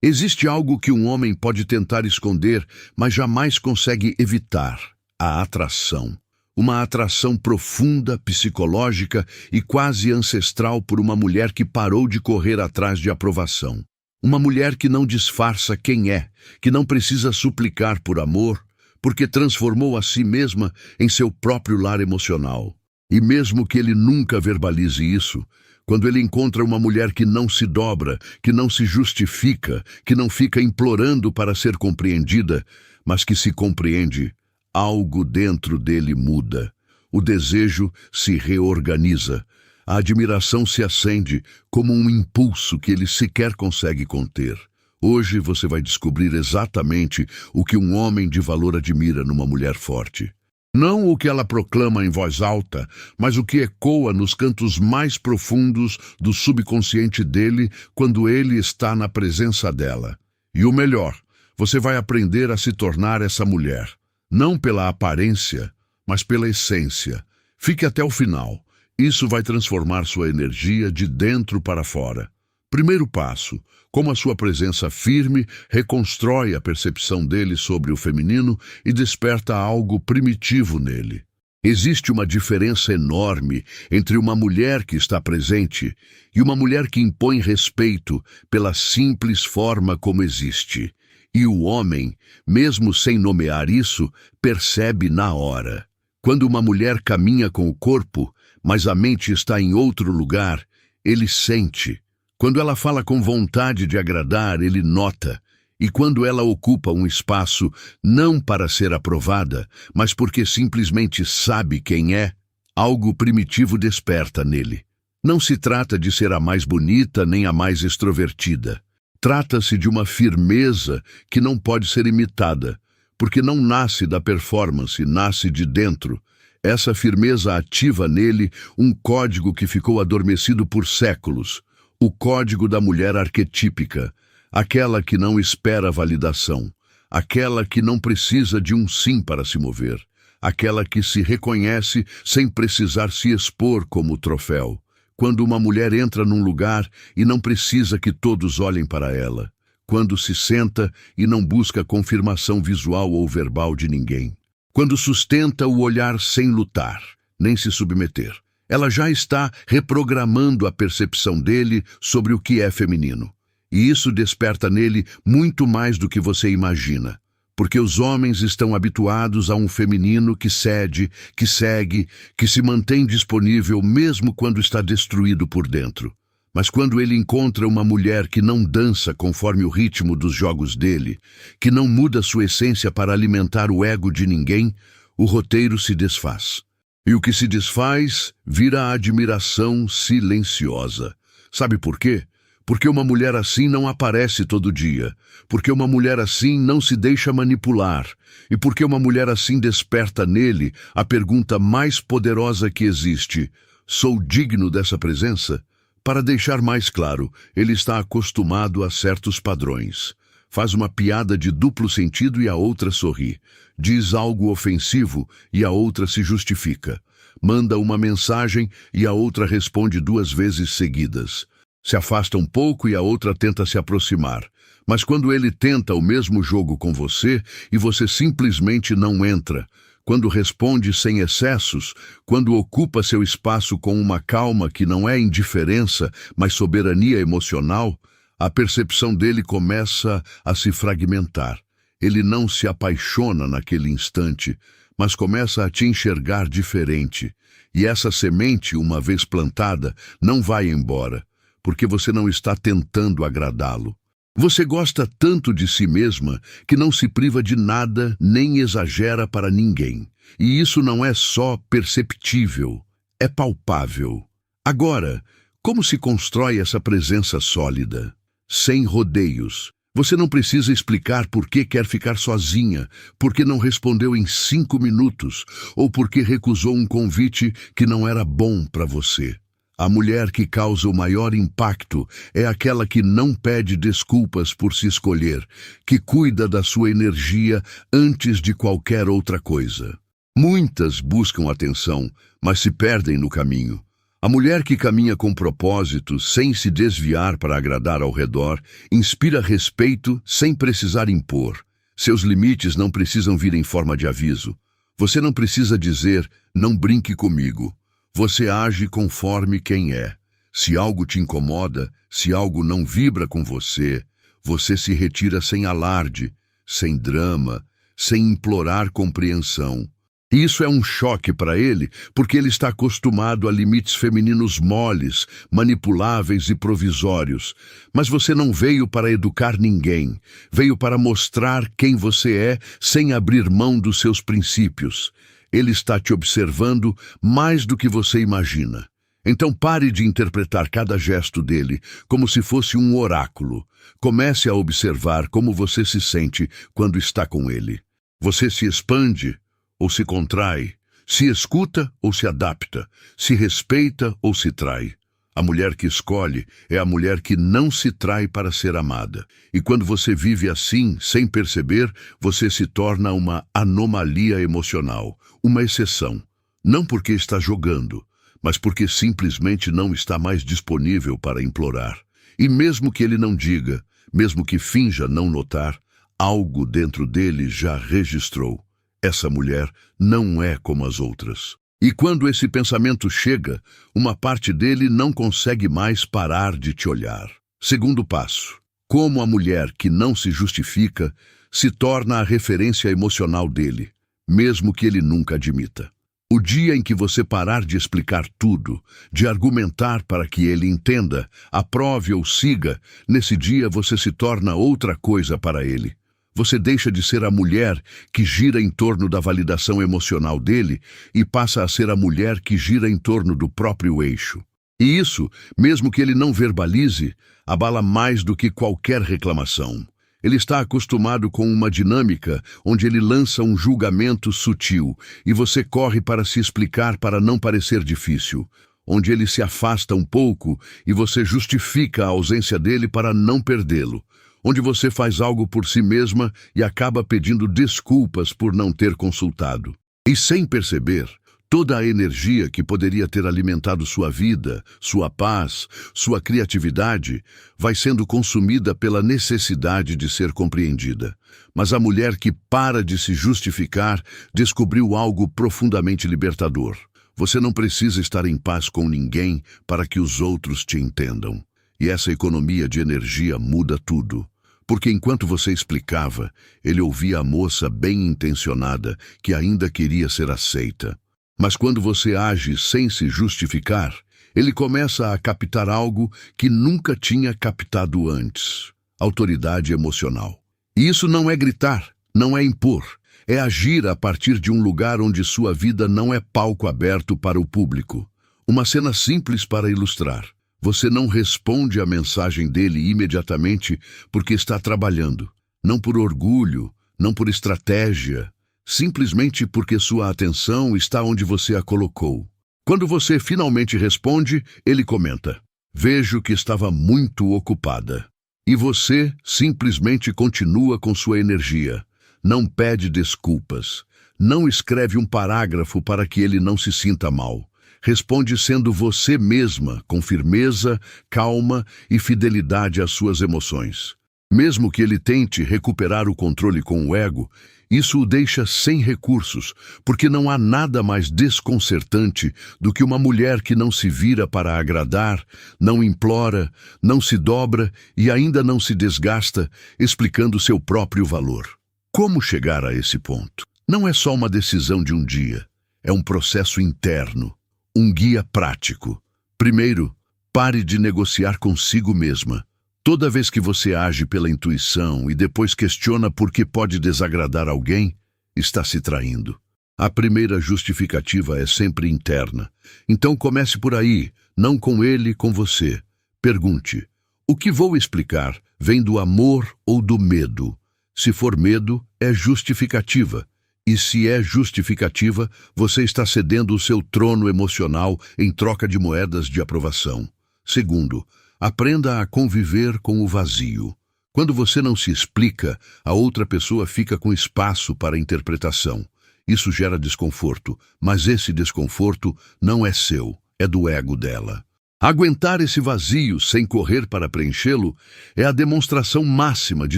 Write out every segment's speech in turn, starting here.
Existe algo que um homem pode tentar esconder, mas jamais consegue evitar: a atração. Uma atração profunda, psicológica e quase ancestral por uma mulher que parou de correr atrás de aprovação. Uma mulher que não disfarça quem é, que não precisa suplicar por amor, porque transformou a si mesma em seu próprio lar emocional. E mesmo que ele nunca verbalize isso, quando ele encontra uma mulher que não se dobra, que não se justifica, que não fica implorando para ser compreendida, mas que se compreende, algo dentro dele muda. O desejo se reorganiza. A admiração se acende como um impulso que ele sequer consegue conter. Hoje você vai descobrir exatamente o que um homem de valor admira numa mulher forte. Não o que ela proclama em voz alta, mas o que ecoa nos cantos mais profundos do subconsciente dele quando ele está na presença dela. E o melhor, você vai aprender a se tornar essa mulher. Não pela aparência, mas pela essência. Fique até o final. Isso vai transformar sua energia de dentro para fora. Primeiro passo: como a sua presença firme reconstrói a percepção dele sobre o feminino e desperta algo primitivo nele. Existe uma diferença enorme entre uma mulher que está presente e uma mulher que impõe respeito pela simples forma como existe. E o homem, mesmo sem nomear isso, percebe na hora. Quando uma mulher caminha com o corpo, mas a mente está em outro lugar, ele sente. Quando ela fala com vontade de agradar, ele nota. E quando ela ocupa um espaço não para ser aprovada, mas porque simplesmente sabe quem é, algo primitivo desperta nele. Não se trata de ser a mais bonita nem a mais extrovertida. Trata-se de uma firmeza que não pode ser imitada, porque não nasce da performance, nasce de dentro. Essa firmeza ativa nele um código que ficou adormecido por séculos. O código da mulher arquetípica, aquela que não espera validação, aquela que não precisa de um sim para se mover, aquela que se reconhece sem precisar se expor como troféu. Quando uma mulher entra num lugar e não precisa que todos olhem para ela, quando se senta e não busca confirmação visual ou verbal de ninguém, quando sustenta o olhar sem lutar, nem se submeter. Ela já está reprogramando a percepção dele sobre o que é feminino. E isso desperta nele muito mais do que você imagina. Porque os homens estão habituados a um feminino que cede, que segue, que se mantém disponível mesmo quando está destruído por dentro. Mas quando ele encontra uma mulher que não dança conforme o ritmo dos jogos dele, que não muda sua essência para alimentar o ego de ninguém, o roteiro se desfaz. E o que se desfaz vira a admiração silenciosa. Sabe por quê? Porque uma mulher assim não aparece todo dia. Porque uma mulher assim não se deixa manipular. E porque uma mulher assim desperta nele a pergunta mais poderosa que existe: sou digno dessa presença? Para deixar mais claro, ele está acostumado a certos padrões. Faz uma piada de duplo sentido e a outra sorri. Diz algo ofensivo e a outra se justifica. Manda uma mensagem e a outra responde 2 vezes seguidas. Se afasta um pouco e a outra tenta se aproximar. Mas quando ele tenta o mesmo jogo com você e você simplesmente não entra, quando responde sem excessos, quando ocupa seu espaço com uma calma que não é indiferença, mas soberania emocional, a percepção dele começa a se fragmentar. Ele não se apaixona naquele instante, mas começa a te enxergar diferente. E essa semente, uma vez plantada, não vai embora, porque você não está tentando agradá-lo. Você gosta tanto de si mesma que não se priva de nada nem exagera para ninguém. E isso não é só perceptível, é palpável. Agora, como se constrói essa presença sólida? Sem rodeios. Você não precisa explicar por que quer ficar sozinha, por que não respondeu em 5 minutos, ou por que recusou um convite que não era bom para você. A mulher que causa o maior impacto é aquela que não pede desculpas por se escolher, que cuida da sua energia antes de qualquer outra coisa. Muitas buscam atenção, mas se perdem no caminho. A mulher que caminha com propósito, sem se desviar para agradar ao redor, inspira respeito sem precisar impor. Seus limites não precisam vir em forma de aviso. Você não precisa dizer, não brinque comigo. Você age conforme quem é. Se algo te incomoda, se algo não vibra com você, você se retira sem alarde, sem drama, sem implorar compreensão. E isso é um choque para ele, porque ele está acostumado a limites femininos moles, manipuláveis e provisórios. Mas você não veio para educar ninguém, veio para mostrar quem você é sem abrir mão dos seus princípios. Ele está te observando mais do que você imagina. Então pare de interpretar cada gesto dele como se fosse um oráculo. Comece a observar como você se sente quando está com ele. Você se expande ou se contrai, se escuta ou se adapta, se respeita ou se trai. A mulher que escolhe é a mulher que não se trai para ser amada. E quando você vive assim, sem perceber, você se torna uma anomalia emocional, uma exceção. Não porque está jogando, mas porque simplesmente não está mais disponível para implorar. E mesmo que ele não diga, mesmo que finja não notar, algo dentro dele já registrou. Essa mulher não é como as outras. E quando esse pensamento chega, uma parte dele não consegue mais parar de te olhar. Segundo passo: como a mulher que não se justifica se torna a referência emocional dele, mesmo que ele nunca admita. O dia em que você parar de explicar tudo, de argumentar para que ele entenda, aprove ou siga, nesse dia você se torna outra coisa para ele. Você deixa de ser a mulher que gira em torno da validação emocional dele e passa a ser a mulher que gira em torno do próprio eixo. E isso, mesmo que ele não verbalize, abala mais do que qualquer reclamação. Ele está acostumado com uma dinâmica onde ele lança um julgamento sutil e você corre para se explicar para não parecer difícil. Onde ele se afasta um pouco e você justifica a ausência dele para não perdê-lo. Onde você faz algo por si mesma e acaba pedindo desculpas por não ter consultado. E sem perceber, toda a energia que poderia ter alimentado sua vida, sua paz, sua criatividade, vai sendo consumida pela necessidade de ser compreendida. Mas a mulher que para de se justificar descobriu algo profundamente libertador. Você não precisa estar em paz com ninguém para que os outros te entendam. E essa economia de energia muda tudo. Porque enquanto você explicava, ele ouvia a moça bem intencionada que ainda queria ser aceita. Mas quando você age sem se justificar, ele começa a captar algo que nunca tinha captado antes: autoridade emocional. E isso não é gritar, não é impor, é agir a partir de um lugar onde sua vida não é palco aberto para o público. Uma cena simples para ilustrar. Você não responde à mensagem dele imediatamente porque está trabalhando. Não por orgulho, não por estratégia, simplesmente porque sua atenção está onde você a colocou. Quando você finalmente responde, ele comenta: "Vejo que estava muito ocupada." E você simplesmente continua com sua energia. Não pede desculpas. Não escreve um parágrafo para que ele não se sinta mal. Responde sendo você mesma, com firmeza, calma e fidelidade às suas emoções. Mesmo que ele tente recuperar o controle com o ego, isso o deixa sem recursos, porque não há nada mais desconcertante do que uma mulher que não se vira para agradar, não implora, não se dobra e ainda não se desgasta, explicando seu próprio valor. Como chegar a esse ponto? Não é só uma decisão de um dia, é um processo interno. Um guia prático. Primeiro, pare de negociar consigo mesma. Toda vez que você age pela intuição e depois questiona por que pode desagradar alguém, está se traindo. A primeira justificativa é sempre interna. Então comece por aí, não com ele, com você. Pergunte: o que vou explicar vem do amor ou do medo? Se for medo, é justificativa. E se é justificativa, você está cedendo o seu trono emocional em troca de moedas de aprovação. Segundo, aprenda a conviver com o vazio. Quando você não se explica, a outra pessoa fica com espaço para interpretação. Isso gera desconforto, mas esse desconforto não é seu, é do ego dela. Aguentar esse vazio sem correr para preenchê-lo é a demonstração máxima de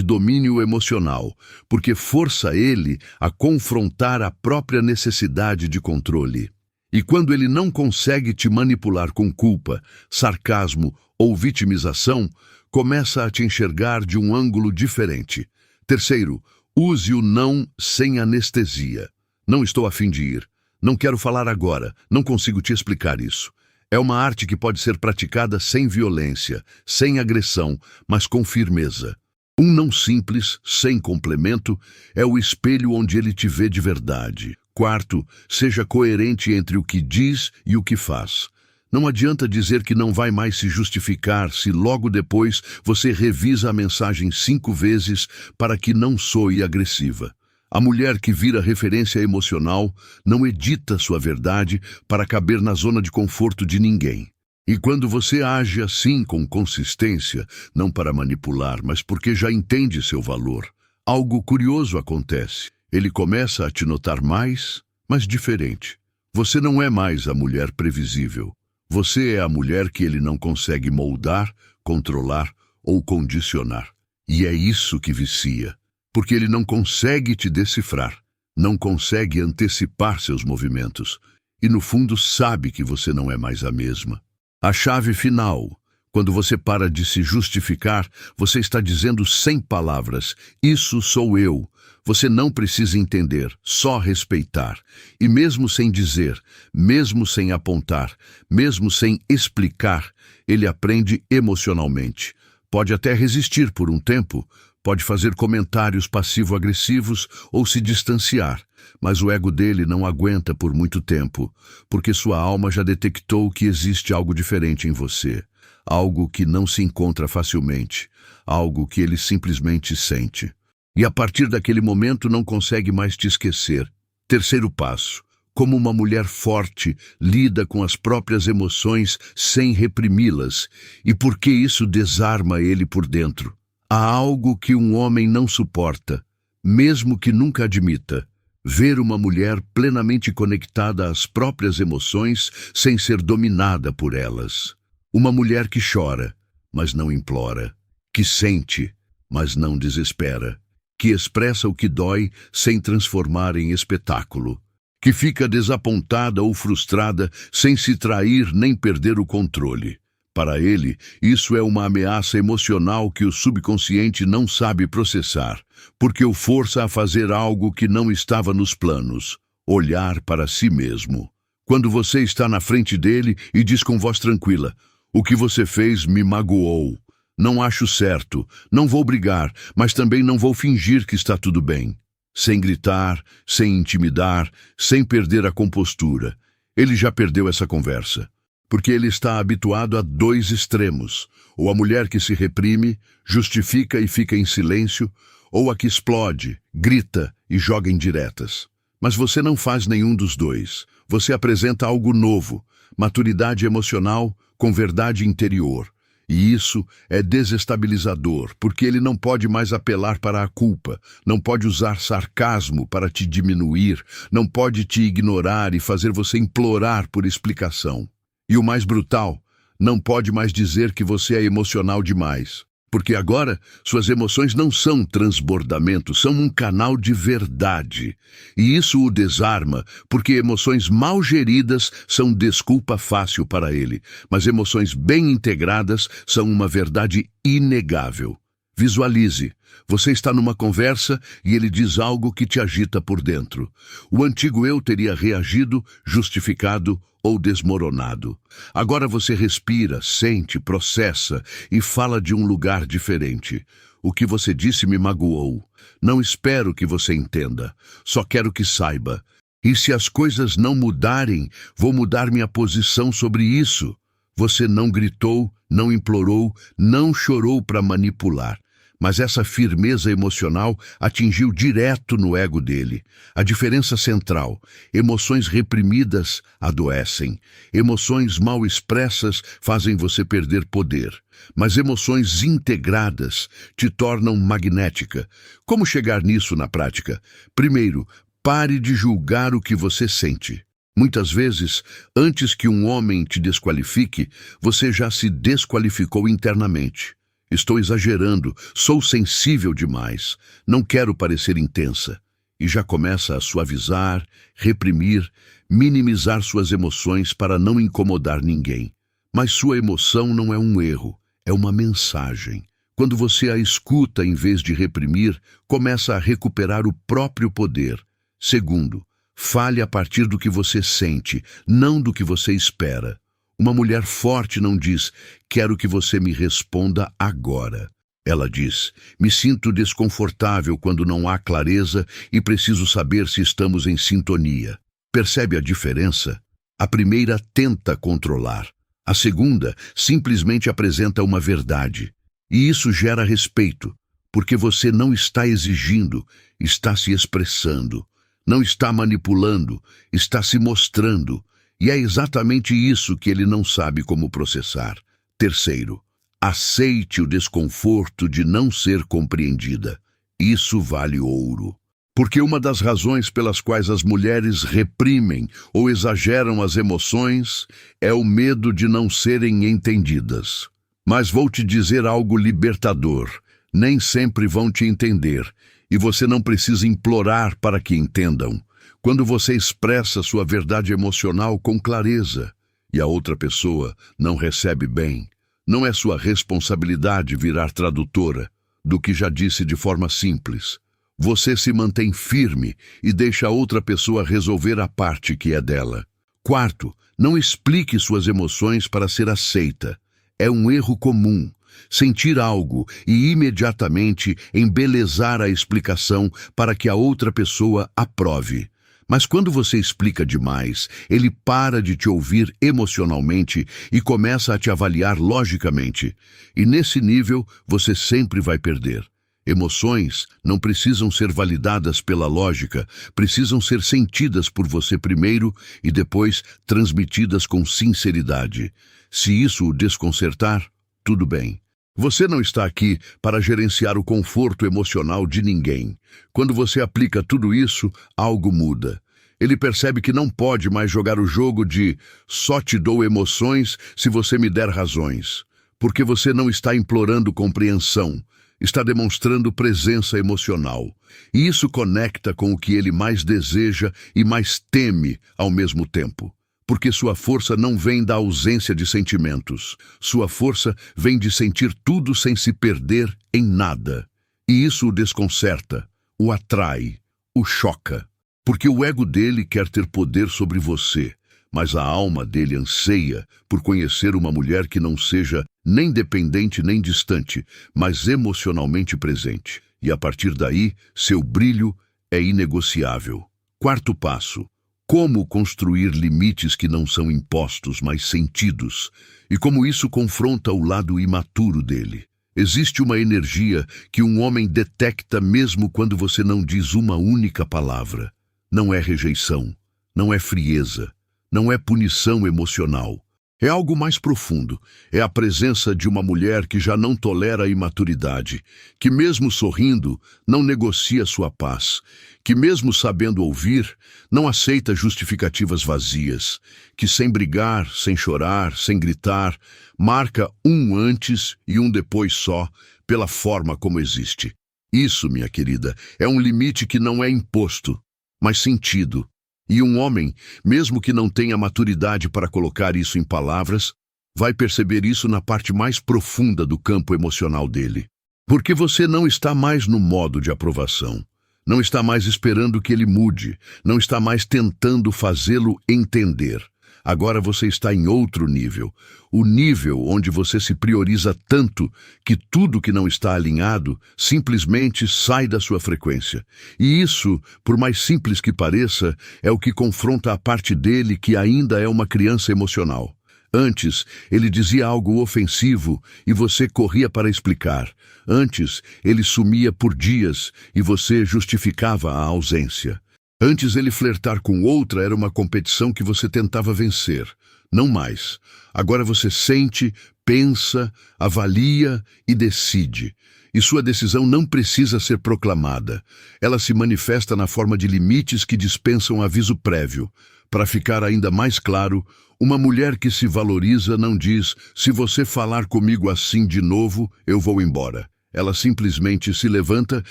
domínio emocional, porque força ele a confrontar a própria necessidade de controle. E quando ele não consegue te manipular com culpa, sarcasmo ou vitimização, começa a te enxergar de um ângulo diferente. Terceiro, use o não sem anestesia. Não estou a fim de ir. Não quero falar agora. Não consigo te explicar isso. É uma arte que pode ser praticada sem violência, sem agressão, mas com firmeza. Um não simples, sem complemento, é o espelho onde ele te vê de verdade. Quarto, seja coerente entre o que diz e o que faz. Não adianta dizer que não vai mais se justificar se logo depois você revisa a mensagem 5 vezes para que não soe agressiva. A mulher que vira referência emocional não edita sua verdade para caber na zona de conforto de ninguém. E quando você age assim com consistência, não para manipular, mas porque já entende seu valor, algo curioso acontece. Ele começa a te notar mais, mas diferente. Você não é mais a mulher previsível. Você é a mulher que ele não consegue moldar, controlar ou condicionar. E é isso que vicia. Porque ele não consegue te decifrar, não consegue antecipar seus movimentos, e no fundo sabe que você não é mais a mesma. A chave final, quando você para de se justificar, você está dizendo sem palavras, isso sou eu. Você não precisa entender, só respeitar. E mesmo sem dizer, mesmo sem apontar, mesmo sem explicar, ele aprende emocionalmente. Pode até resistir por um tempo, pode fazer comentários passivo-agressivos ou se distanciar, mas o ego dele não aguenta por muito tempo, porque sua alma já detectou que existe algo diferente em você, algo que não se encontra facilmente, algo que ele simplesmente sente. E a partir daquele momento não consegue mais te esquecer. Terceiro passo. Como uma mulher forte lida com as próprias emoções sem reprimi-las, e por que isso desarma ele por dentro. Há algo que um homem não suporta, mesmo que nunca admita: ver uma mulher plenamente conectada às próprias emoções sem ser dominada por elas. Uma mulher que chora, mas não implora, que sente, mas não desespera, que expressa o que dói sem transformar em espetáculo, que fica desapontada ou frustrada sem se trair nem perder o controle. Para ele, isso é uma ameaça emocional que o subconsciente não sabe processar, porque o força a fazer algo que não estava nos planos: olhar para si mesmo. Quando você está na frente dele e diz com voz tranquila: o que você fez me magoou. Não acho certo, não vou brigar, mas também não vou fingir que está tudo bem. Sem gritar, sem intimidar, sem perder a compostura. Ele já perdeu essa conversa. Porque ele está habituado a 2 extremos, ou a mulher que se reprime, justifica e fica em silêncio, ou a que explode, grita e joga indiretas. Mas você não faz nenhum dos 2. Você apresenta algo novo, maturidade emocional com verdade interior. E isso é desestabilizador, porque ele não pode mais apelar para a culpa, não pode usar sarcasmo para te diminuir, não pode te ignorar e fazer você implorar por explicação. E o mais brutal, não pode mais dizer que você é emocional demais, porque agora suas emoções não são transbordamento, são um canal de verdade. E isso o desarma, porque emoções mal geridas são desculpa fácil para ele, mas emoções bem integradas são uma verdade inegável. Visualize. Você está numa conversa e ele diz algo que te agita por dentro. O antigo eu teria reagido, justificado ou desmoronado. Agora você respira, sente, processa e fala de um lugar diferente. O que você disse me magoou. Não espero que você entenda. Só quero que saiba. E se as coisas não mudarem, vou mudar minha posição sobre isso. Você não gritou, não implorou, não chorou para manipular. Mas essa firmeza emocional atingiu direto no ego dele. A diferença central: emoções reprimidas adoecem. Emoções mal expressas fazem você perder poder. Mas emoções integradas te tornam magnética. Como chegar nisso na prática? Primeiro, pare de julgar o que você sente. Muitas vezes, antes que um homem te desqualifique, você já se desqualificou internamente. Estou exagerando, sou sensível demais, não quero parecer intensa. E já começa a suavizar, reprimir, minimizar suas emoções para não incomodar ninguém. Mas sua emoção não é um erro, é uma mensagem. Quando você a escuta em vez de reprimir, começa a recuperar o próprio poder. Segundo, fale a partir do que você sente, não do que você espera. Uma mulher forte não diz, quero que você me responda agora. Ela diz, me sinto desconfortável quando não há clareza e preciso saber se estamos em sintonia. Percebe a diferença? A primeira tenta controlar. A segunda simplesmente apresenta uma verdade. E isso gera respeito, porque você não está exigindo, está se expressando. Não está manipulando, está se mostrando. E é exatamente isso que ele não sabe como processar. Terceiro, aceite o desconforto de não ser compreendida. Isso vale ouro. Porque uma das razões pelas quais as mulheres reprimem ou exageram as emoções é o medo de não serem entendidas. Mas vou te dizer algo libertador. Nem sempre vão te entender, e você não precisa implorar para que entendam. Quando você expressa sua verdade emocional com clareza, e a outra pessoa não recebe bem, não é sua responsabilidade virar tradutora do que já disse de forma simples. Você se mantém firme e deixa a outra pessoa resolver a parte que é dela. Quarto, não explique suas emoções para ser aceita. É um erro comum. Sentir algo e imediatamente embelezar a explicação para que a outra pessoa aprove. Mas quando você explica demais, ele para de te ouvir emocionalmente e começa a te avaliar logicamente. E nesse nível, você sempre vai perder. Emoções não precisam ser validadas pela lógica, precisam ser sentidas por você primeiro e depois transmitidas com sinceridade. Se isso o desconcertar, tudo bem. Você não está aqui para gerenciar o conforto emocional de ninguém. Quando você aplica tudo isso, algo muda. Ele percebe que não pode mais jogar o jogo de só te dou emoções se você me der razões. Porque você não está implorando compreensão, está demonstrando presença emocional. E isso conecta com o que ele mais deseja e mais teme ao mesmo tempo. Porque sua força não vem da ausência de sentimentos. Sua força vem de sentir tudo sem se perder em nada. E isso o desconcerta, o atrai, o choca. Porque o ego dele quer ter poder sobre você, mas a alma dele anseia por conhecer uma mulher que não seja nem dependente nem distante, mas emocionalmente presente. E a partir daí, seu brilho é inegociável. Quarto passo. Como construir limites que não são impostos, mas sentidos, e como isso confronta o lado imaturo dele. Existe uma energia que um homem detecta mesmo quando você não diz uma única palavra. Não é rejeição, não é frieza, não é punição emocional. É algo mais profundo. É a presença de uma mulher que já não tolera a imaturidade, que mesmo sorrindo, não negocia sua paz, que mesmo sabendo ouvir, não aceita justificativas vazias, que sem brigar, sem chorar, sem gritar, marca um antes e um depois só, pela forma como existe. Isso, minha querida, é um limite que não é imposto, mas sentido. E um homem, mesmo que não tenha maturidade para colocar isso em palavras, vai perceber isso na parte mais profunda do campo emocional dele. Porque você não está mais no modo de aprovação. Não está mais esperando que ele mude. Não está mais tentando fazê-lo entender. Agora você está em outro nível. O nível onde você se prioriza tanto que tudo que não está alinhado simplesmente sai da sua frequência. E isso, por mais simples que pareça, é o que confronta a parte dele que ainda é uma criança emocional. Antes, ele dizia algo ofensivo e você corria para explicar. Antes, ele sumia por dias e você justificava a ausência. Antes, ele flertar com outra era uma competição que você tentava vencer. Não mais. Agora você sente, pensa, avalia e decide. E sua decisão não precisa ser proclamada. Ela se manifesta na forma de limites que dispensam aviso prévio. Para ficar ainda mais claro, uma mulher que se valoriza não diz: se você falar comigo assim de novo, eu vou embora. Ela simplesmente se levanta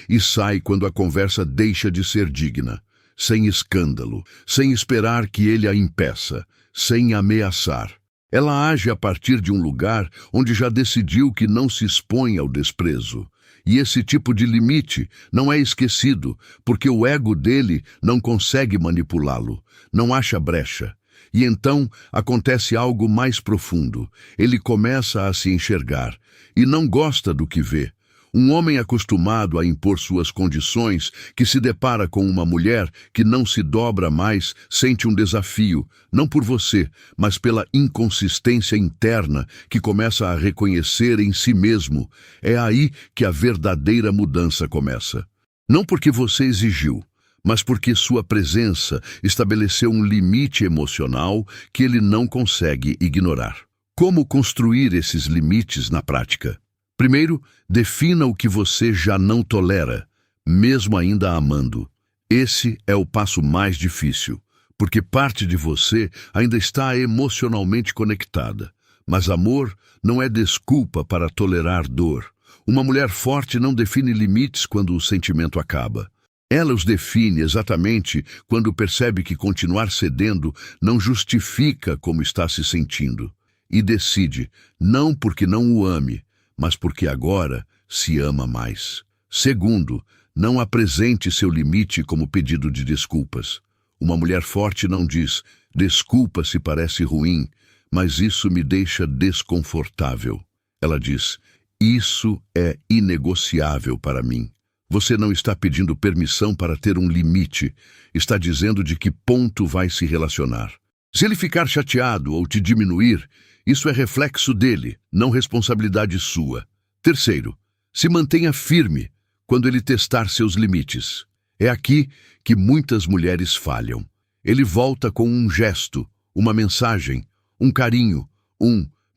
e sai quando a conversa deixa de ser digna, sem escândalo, sem esperar que ele a impeça, sem ameaçar. Ela age a partir de um lugar onde já decidiu que não se expõe ao desprezo. E esse tipo de limite não é esquecido, porque o ego dele não consegue manipulá-lo, não acha brecha. E então acontece algo mais profundo. Ele começa a se enxergar e não gosta do que vê. Um homem acostumado a impor suas condições, que se depara com uma mulher que não se dobra mais, sente um desafio, não por você, mas pela inconsistência interna que começa a reconhecer em si mesmo. É aí que a verdadeira mudança começa. Não porque você exigiu, mas porque sua presença estabeleceu um limite emocional que ele não consegue ignorar. Como construir esses limites na prática? Primeiro, defina o que você já não tolera, mesmo ainda amando. Esse é o passo mais difícil, porque parte de você ainda está emocionalmente conectada. Mas amor não é desculpa para tolerar dor. Uma mulher forte não define limites quando o sentimento acaba. Ela os define exatamente quando percebe que continuar cedendo não justifica como está se sentindo. E decide, não porque não o ame, mas porque agora se ama mais. Segundo, não apresente seu limite como pedido de desculpas. Uma mulher forte não diz: desculpa se parece ruim, mas isso me deixa desconfortável. Ela diz: isso é inegociável para mim. Você não está pedindo permissão para ter um limite, está dizendo de que ponto vai se relacionar. Se ele ficar chateado ou te diminuir, isso é reflexo dele, não responsabilidade sua. Terceiro, se mantenha firme quando ele testar seus limites. É aqui que muitas mulheres falham. Ele volta com um gesto, uma mensagem, um carinho,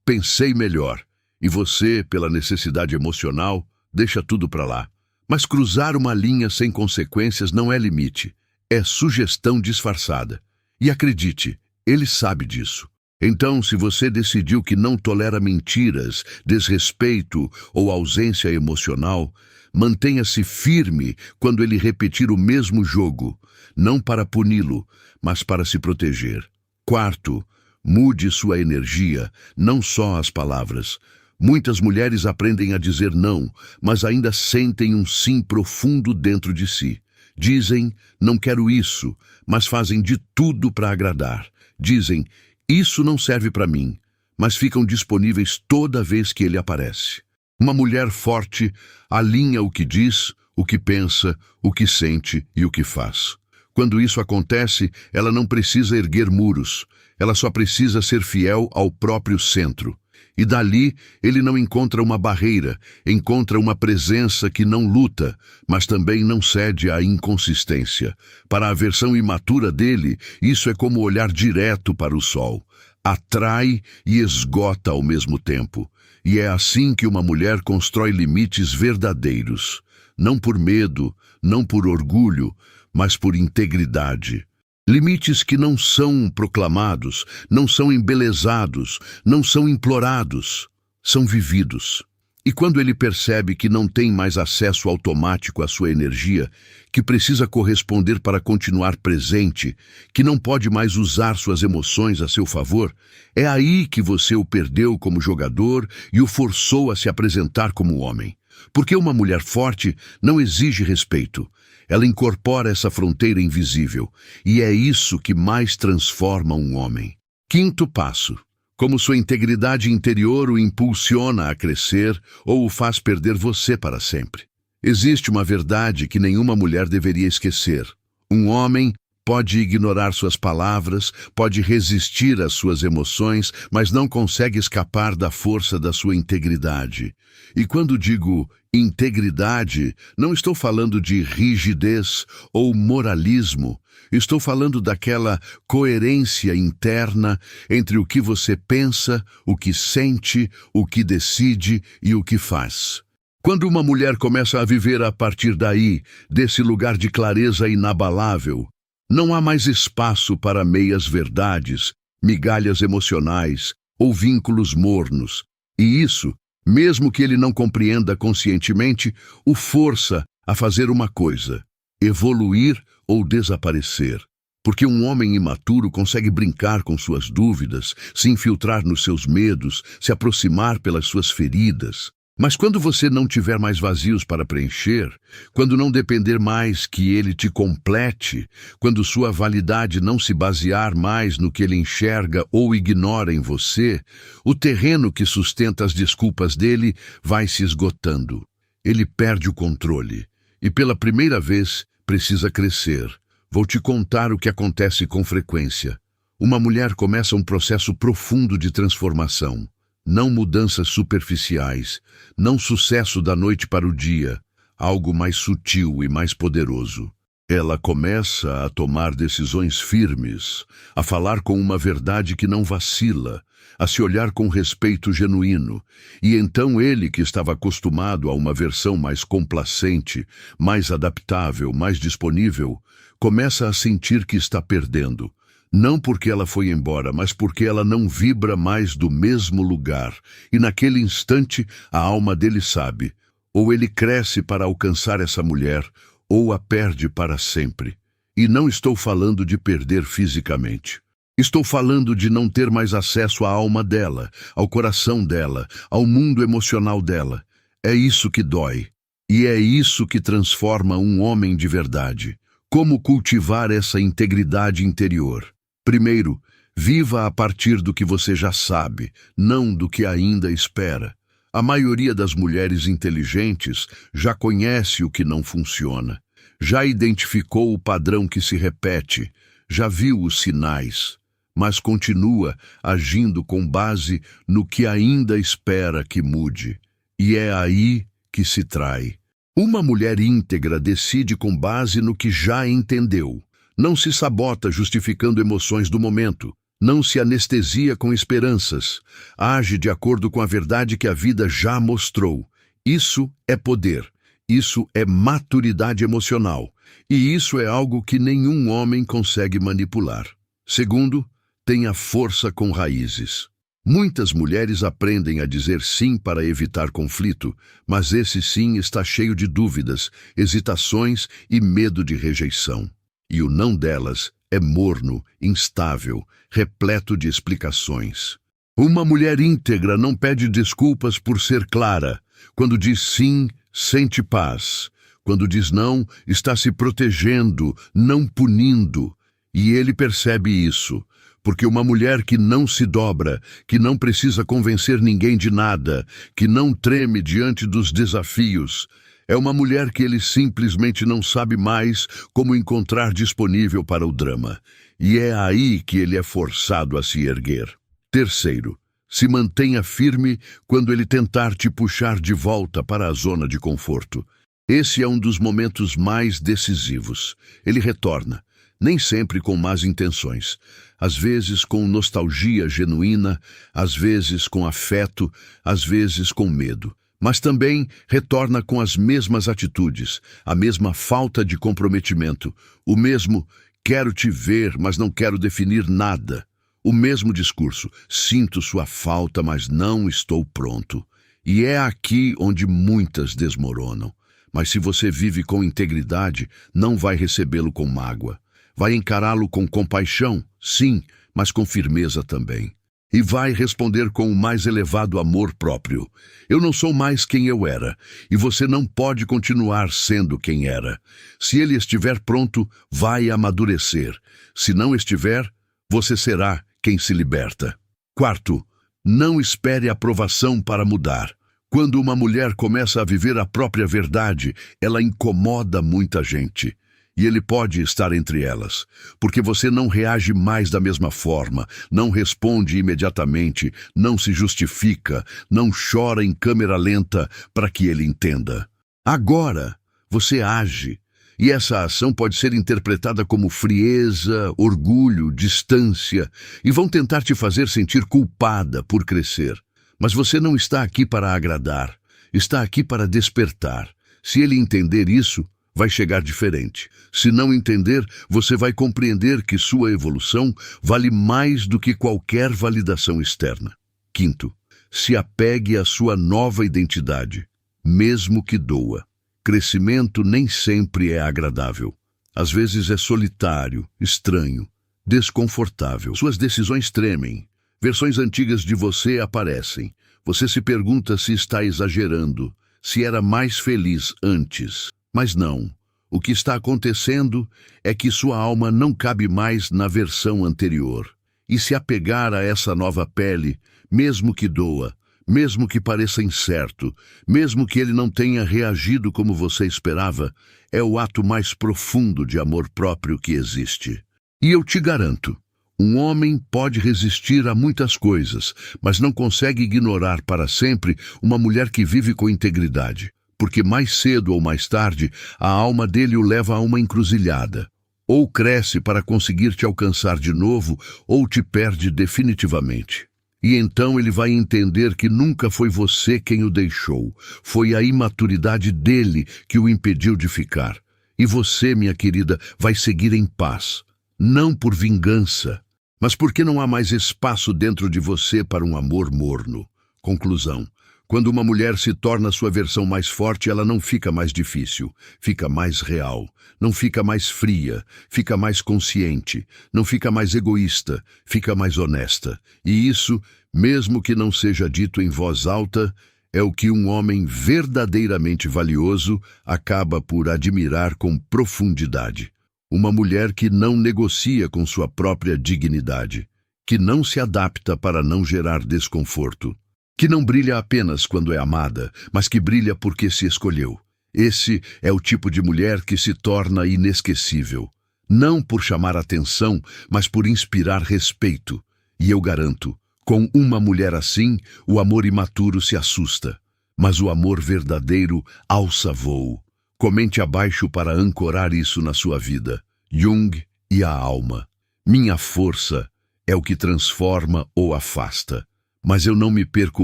pensei melhor. E você, pela necessidade emocional, deixa tudo para lá. Mas cruzar uma linha sem consequências não é limite, é sugestão disfarçada. E acredite, ele sabe disso. Então, se você decidiu que não tolera mentiras, desrespeito ou ausência emocional, mantenha-se firme quando ele repetir o mesmo jogo, não para puni-lo, mas para se proteger. Quarto, mude sua energia, não só as palavras. Muitas mulheres aprendem a dizer não, mas ainda sentem um sim profundo dentro de si. Dizem, não quero isso, mas fazem de tudo para agradar. Dizem, isso não serve para mim, mas ficam disponíveis toda vez que ele aparece. Uma mulher forte alinha o que diz, o que pensa, o que sente e o que faz. Quando isso acontece, ela não precisa erguer muros, ela só precisa ser fiel ao próprio centro. E dali ele não encontra uma barreira, encontra uma presença que não luta, mas também não cede à inconsistência. Para a versão imatura dele, isso é como olhar direto para o sol. Atrai e esgota ao mesmo tempo. E é assim que uma mulher constrói limites verdadeiros. Não por medo, não por orgulho, mas por integridade. Limites que não são proclamados, não são embelezados, não são implorados, são vividos. E quando ele percebe que não tem mais acesso automático à sua energia, que precisa corresponder para continuar presente, que não pode mais usar suas emoções a seu favor, é aí que você o perdeu como jogador e o forçou a se apresentar como homem. Porque uma mulher forte não exige respeito. Ela incorpora essa fronteira invisível, e é isso que mais transforma um homem. Quinto passo. Como sua integridade interior o impulsiona a crescer ou o faz perder você para sempre. Existe uma verdade que nenhuma mulher deveria esquecer. Um homem pode ignorar suas palavras, pode resistir às suas emoções, mas não consegue escapar da força da sua integridade. E quando digo integridade, não estou falando de rigidez ou moralismo. Estou falando daquela coerência interna entre o que você pensa, o que sente, o que decide e o que faz. Quando uma mulher começa a viver a partir daí, desse lugar de clareza inabalável, Não há mais espaço para meias-verdades, migalhas emocionais ou vínculos mornos. E isso, mesmo que ele não compreenda conscientemente, o força a fazer uma coisa: evoluir ou desaparecer. Porque um homem imaturo consegue brincar com suas dúvidas, se infiltrar nos seus medos, se aproximar pelas suas feridas. Mas quando você não tiver mais vazios para preencher, quando não depender mais que ele te complete, quando sua validade não se basear mais no que ele enxerga ou ignora em você, o terreno que sustenta as desculpas dele vai se esgotando. Ele perde o controle e, pela primeira vez, precisa crescer. Vou te contar o que acontece com frequência. Uma mulher começa um processo profundo de transformação. Não mudanças superficiais, não sucesso da noite para o dia, algo mais sutil e mais poderoso. Ela começa a tomar decisões firmes, a falar com uma verdade que não vacila, a se olhar com respeito genuíno. E então ele, que estava acostumado a uma versão mais complacente, mais adaptável, mais disponível, começa a sentir que está perdendo. Não porque ela foi embora, mas porque ela não vibra mais do mesmo lugar. E naquele instante, a alma dele sabe: ou ele cresce para alcançar essa mulher, ou a perde para sempre. E não estou falando de perder fisicamente. Estou falando de não ter mais acesso à alma dela, ao coração dela, ao mundo emocional dela. É isso que dói. E é isso que transforma um homem de verdade. Como cultivar essa integridade interior? Primeiro, viva a partir do que você já sabe, não do que ainda espera. A maioria das mulheres inteligentes já conhece o que não funciona, já identificou o padrão que se repete, já viu os sinais, mas continua agindo com base no que ainda espera que mude. E é aí que se trai. Uma mulher íntegra decide com base no que já entendeu. Não se sabota justificando emoções do momento. Não se anestesia com esperanças. Age de acordo com a verdade que a vida já mostrou. Isso é poder. Isso é maturidade emocional. E isso é algo que nenhum homem consegue manipular. Segundo, tenha força com raízes. Muitas mulheres aprendem a dizer sim para evitar conflito, mas esse sim está cheio de dúvidas, hesitações e medo de rejeição. E o não delas é morno, instável, repleto de explicações. Uma mulher íntegra não pede desculpas por ser clara. Quando diz sim, sente paz. Quando diz não, está se protegendo, não punindo. E ele percebe isso, porque uma mulher que não se dobra, que não precisa convencer ninguém de nada, que não treme diante dos desafios, é uma mulher que ele simplesmente não sabe mais como encontrar disponível para o drama. E é aí que ele é forçado a se erguer. Terceiro, se mantenha firme quando ele tentar te puxar de volta para a zona de conforto. Esse é um dos momentos mais decisivos. Ele retorna, nem sempre com más intenções. Às vezes com nostalgia genuína, às vezes com afeto, às vezes com medo. Mas também retorna com as mesmas atitudes, a mesma falta de comprometimento, o mesmo quero te ver, mas não quero definir nada, o mesmo discurso, sinto sua falta, mas não estou pronto. E é aqui onde muitas desmoronam. Mas se você vive com integridade, não vai recebê-lo com mágoa. Vai encará-lo com compaixão, sim, mas com firmeza também. E vai responder com o mais elevado amor próprio. Eu não sou mais quem eu era, e você não pode continuar sendo quem era. Se ele estiver pronto, vai amadurecer. Se não estiver, você será quem se liberta. Quarto, não espere aprovação para mudar. Quando uma mulher começa a viver a própria verdade, ela incomoda muita gente. E ele pode estar entre elas, porque você não reage mais da mesma forma, não responde imediatamente, não se justifica, não chora em câmera lenta para que ele entenda. Agora, você age, e essa ação pode ser interpretada como frieza, orgulho, distância, e vão tentar te fazer sentir culpada por crescer. Mas você não está aqui para agradar, está aqui para despertar. Se ele entender isso, vai chegar diferente. Se não entender, você vai compreender que sua evolução vale mais do que qualquer validação externa. Quinto, se apegue à sua nova identidade, mesmo que doa. Crescimento nem sempre é agradável. Às vezes é solitário, estranho, desconfortável. Suas decisões tremem. Versões antigas de você aparecem. Você se pergunta se está exagerando, se era mais feliz antes. Mas não. O que está acontecendo é que sua alma não cabe mais na versão anterior. E se apegar a essa nova pele, mesmo que doa, mesmo que pareça incerto, mesmo que ele não tenha reagido como você esperava, é o ato mais profundo de amor próprio que existe. E eu te garanto, um homem pode resistir a muitas coisas, mas não consegue ignorar para sempre uma mulher que vive com integridade. Porque mais cedo ou mais tarde, a alma dele o leva a uma encruzilhada. Ou cresce para conseguir te alcançar de novo, ou te perde definitivamente. E então ele vai entender que nunca foi você quem o deixou. Foi a imaturidade dele que o impediu de ficar. E você, minha querida, vai seguir em paz. Não por vingança, mas porque não há mais espaço dentro de você para um amor morno. Conclusão. Quando uma mulher se torna sua versão mais forte, ela não fica mais difícil, fica mais real. Não fica mais fria, fica mais consciente. Não fica mais egoísta, fica mais honesta. E isso, mesmo que não seja dito em voz alta, é o que um homem verdadeiramente valioso acaba por admirar com profundidade. Uma mulher que não negocia com sua própria dignidade, que não se adapta para não gerar desconforto, que não brilha apenas quando é amada, mas que brilha porque se escolheu. Esse é o tipo de mulher que se torna inesquecível, não por chamar atenção, mas por inspirar respeito. E eu garanto, com uma mulher assim, o amor imaturo se assusta, mas o amor verdadeiro alça voo. Comente abaixo para ancorar isso na sua vida. Jung e a alma. Minha força é o que transforma ou afasta. Mas eu não me perco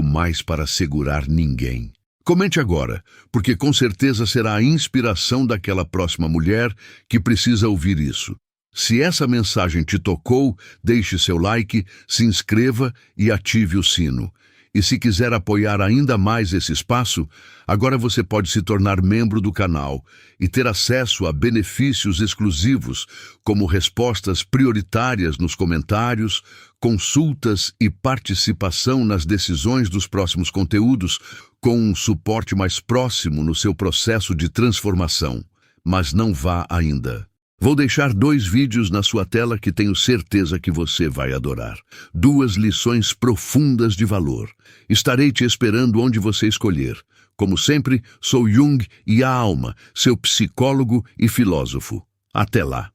mais para segurar ninguém. Comente agora, porque com certeza será a inspiração daquela próxima mulher que precisa ouvir isso. Se essa mensagem te tocou, deixe seu like, se inscreva e ative o sino. E se quiser apoiar ainda mais esse espaço, agora você pode se tornar membro do canal e ter acesso a benefícios exclusivos, como respostas prioritárias nos comentários, consultas e participação nas decisões dos próximos conteúdos, com um suporte mais próximo no seu processo de transformação. Mas não vá ainda. Vou deixar 2 vídeos na sua tela que tenho certeza que você vai adorar. 2 lições profundas de valor. Estarei te esperando onde você escolher. Como sempre, sou Jung e a alma, seu psicólogo e filósofo. Até lá!